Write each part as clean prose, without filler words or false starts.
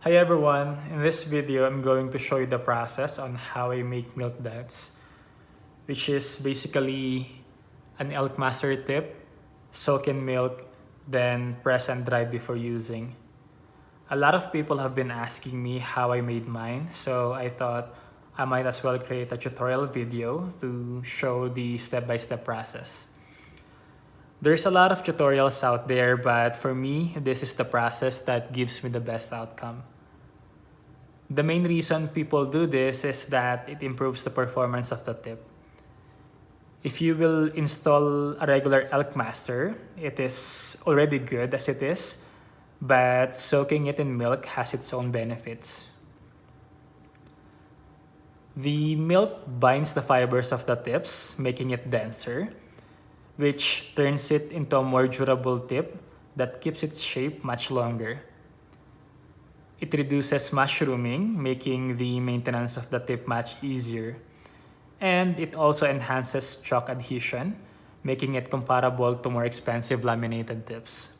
Hi everyone, in this video I'm going to show you the process on how I make milk duds, which is basically an Elk Master tip, soak in milk, then press and dry before using. A lot of people have been asking me how I made mine, so I thought I might as well create a tutorial video to show the step-by-step process. There's a lot of tutorials out there, but for me, this is the process that gives me the best outcome. The main reason people do this is that it improves the performance of the tip. If you will install a regular Elk Master, it is already good as it is, but soaking it in milk has its own benefits. The milk binds the fibers of the tips, making it denser, which turns it into a more durable tip that keeps its shape much longer. It reduces mushrooming, making the maintenance of the tip much easier. And it also enhances chalk adhesion, making it comparable to more expensive laminated tips.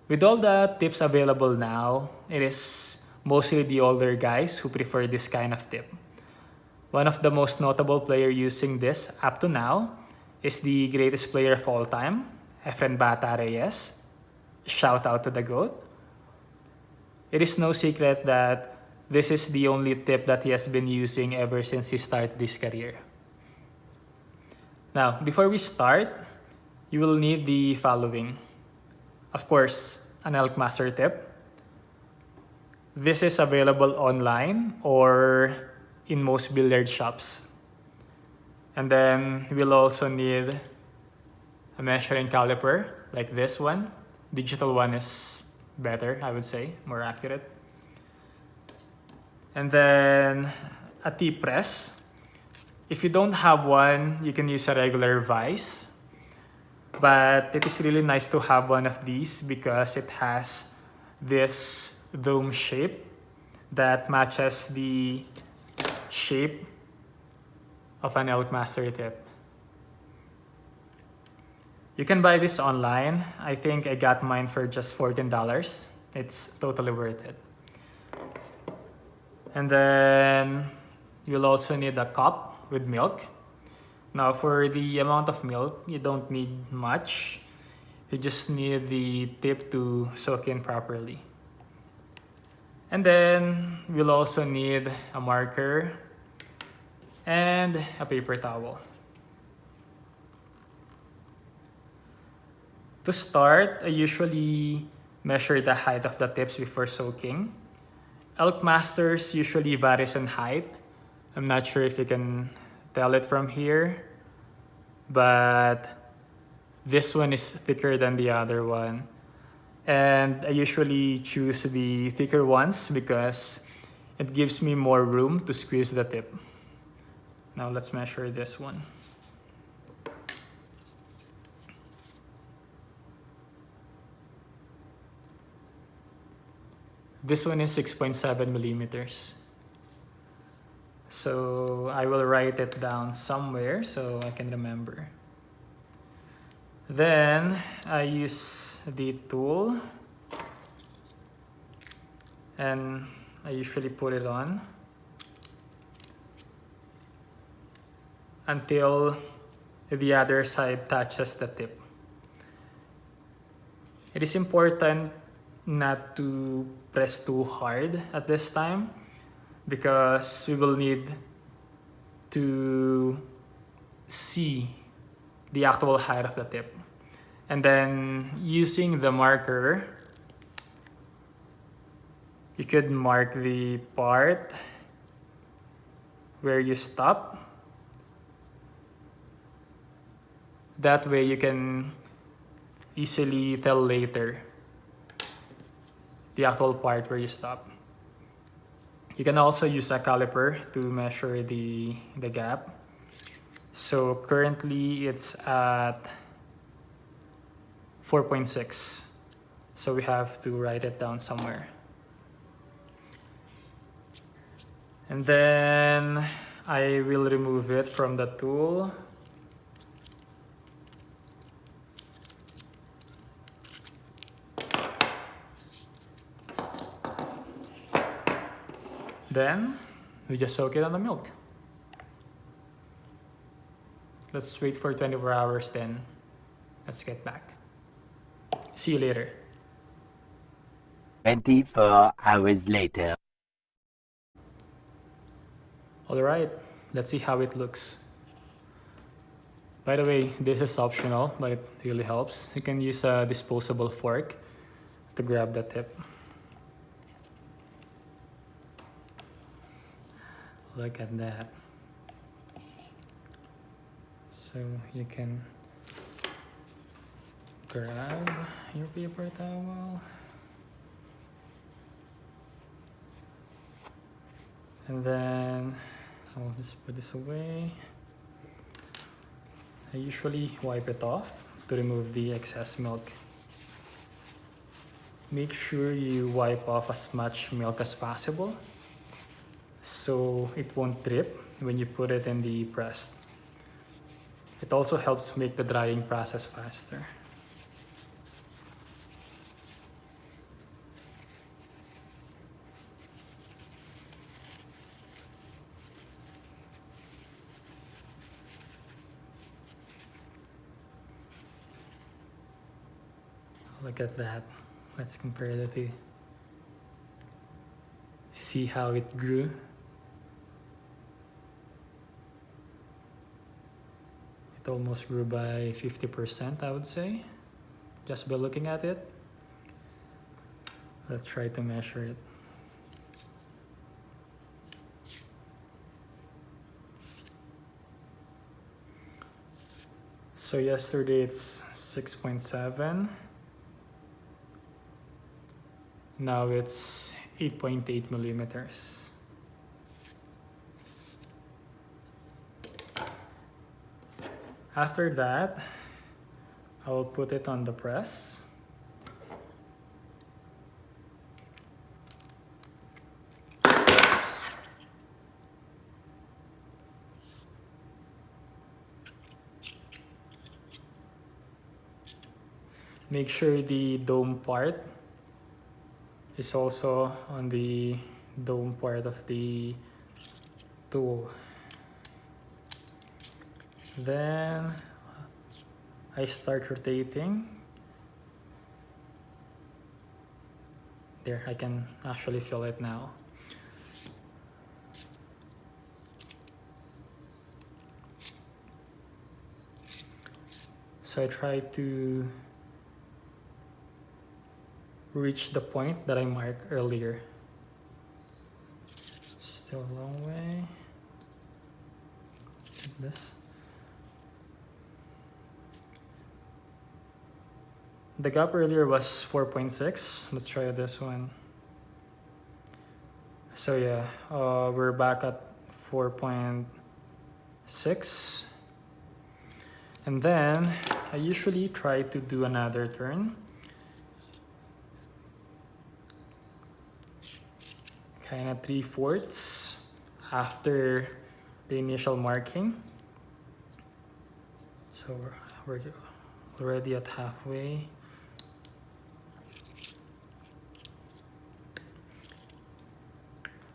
With all the tips available now, it is mostly the older guys who prefer this kind of tip. One of the most notable players using this up to now is the greatest player of all time, Efren Bata Reyes. Shout out to the GOAT. It is no secret that this is the only tip that he has been using ever since he started this career. Now, before we start, you will need the following. Of course, an Elk Master tip. This is available online or in most billiard shops. And then we'll also need a measuring caliper like this one. Digital one is better, I would say, more accurate. And then a T-press. If you don't have one, you can use a regular vise. But it is really nice to have one of these because it has this dome shape that matches the shape of an Elk Master tip. You can buy this online. I think I got mine for just $14. It's totally worth it. And then you'll also need a cup with milk. Now for the amount of milk, you don't need much. You just need the tip to soak in properly. And then we'll also need a marker and a paper towel. To start, I usually measure the height of the tips before soaking. Elk Masters usually varies in height. I'm not sure if you can tell it from here, but this one is thicker than the other one. And I usually choose the thicker ones because it gives me more room to squeeze the tip. Now let's measure this one. This one is 6.7 millimeters. So I will write it down somewhere so I can remember. Then I use the tool and I usually put it on until the other side touches the tip. It is important not to press too hard at this time because we will need to see the actual height of the tip. And then using the marker, you could mark the part where you stop. That way you can easily tell later the actual part where you stop. You can also use a caliper to measure the gap. So currently it's at 4.6. So we have to write it down somewhere. And then I will remove it from the tool. Then we just soak it on the milk. Let's wait for 24 hours then. Let's get back. See you later. 24 hours later. Alright, let's see how it looks. By the way, this is optional, but it really helps. You can use a disposable fork to grab the tip. Look at that. So you can grab your paper towel and then I'll just put this away. I usually wipe it off to remove the excess milk. Make sure you wipe off as much milk as possible so it won't drip when you put it in the press. It also helps make the drying process faster. Look at that. Let's compare the two. See how it grew? It almost grew by 50%, I would say, just by looking at it. Let's try to measure it. So yesterday it's 6.7. Now it's 8.8 millimeters. After that, I'll put it on the press. Make sure the dome part is also on the dome part of the tool. Then I start rotating. There, I can actually feel it now. So I try to reach the point that I marked earlier. Still a long way. Like this. The gap earlier was 4.6. Let's try this one. So yeah, we're back at 4.6. And then I usually try to do another turn. Kind of 3/4 after the initial marking. So we're already at halfway.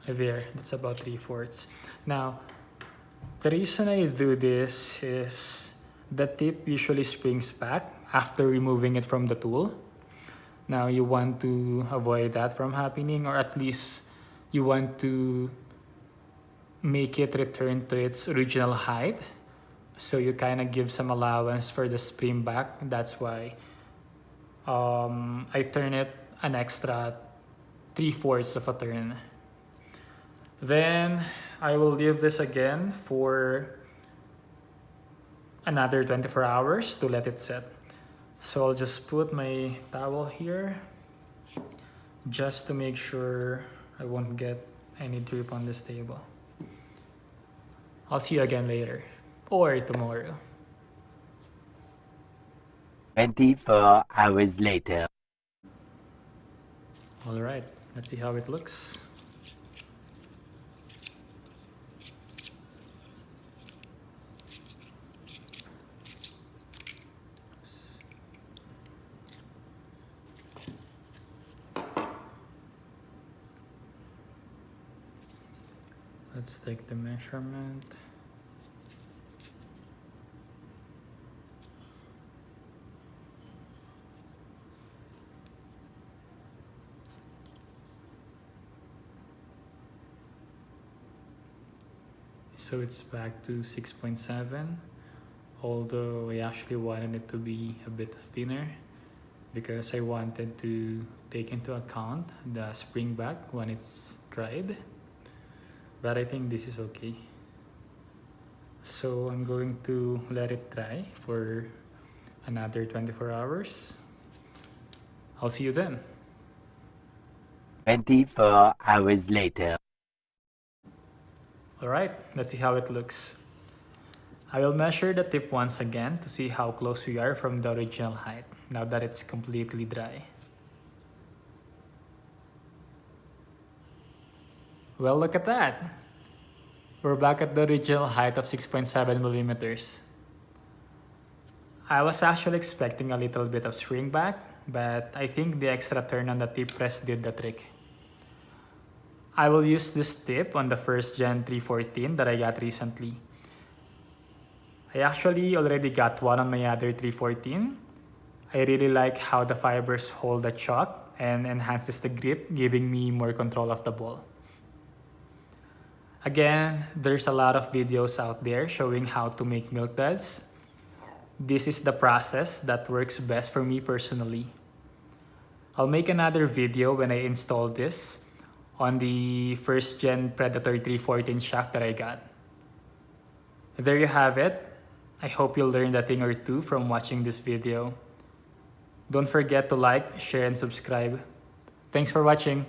There, that's about 3/4. Now, the reason I do this is the tip usually springs back after removing it from the tool. Now, you want to avoid that from happening, or at least you want to make it return to its original height. So you kind of give some allowance for the spring back. That's why I turn it an extra 3/4 of a turn. Then I will leave this again for another 24 hours to let it set. So I'll just put my towel here just to make sure I won't get any drip on this table. I'll see you again later or tomorrow. 24 hours later. All right, let's see how it looks. Let's take the measurement. So it's back to 6.7, although I actually wanted it to be a bit thinner because I wanted to take into account the spring back when it's dried. But I think this is okay. So I'm going to let it dry for another 24 hours. I'll see you then. 24 hours later. Alright, let's see how it looks. I will measure the tip once again to see how close we are from the original height now that it's completely dry. Well, look at that! We're back at the original height of 6.7 millimeters. I was actually expecting a little bit of swing back, but I think the extra turn on the tip press did the trick. I will use this tip on the first Gen 314 that I got recently. I actually already got one on my other 314. I really like how the fibers hold the chalk and enhances the grip, giving me more control of the ball. Again, there's a lot of videos out there showing how to make milk duds. This is the process that works best for me personally. I'll make another video when I install this on the first gen Predator 314 shaft that I got. There you have it. I hope you learned a thing or two from watching this video. Don't forget to like, share, and subscribe. Thanks for watching.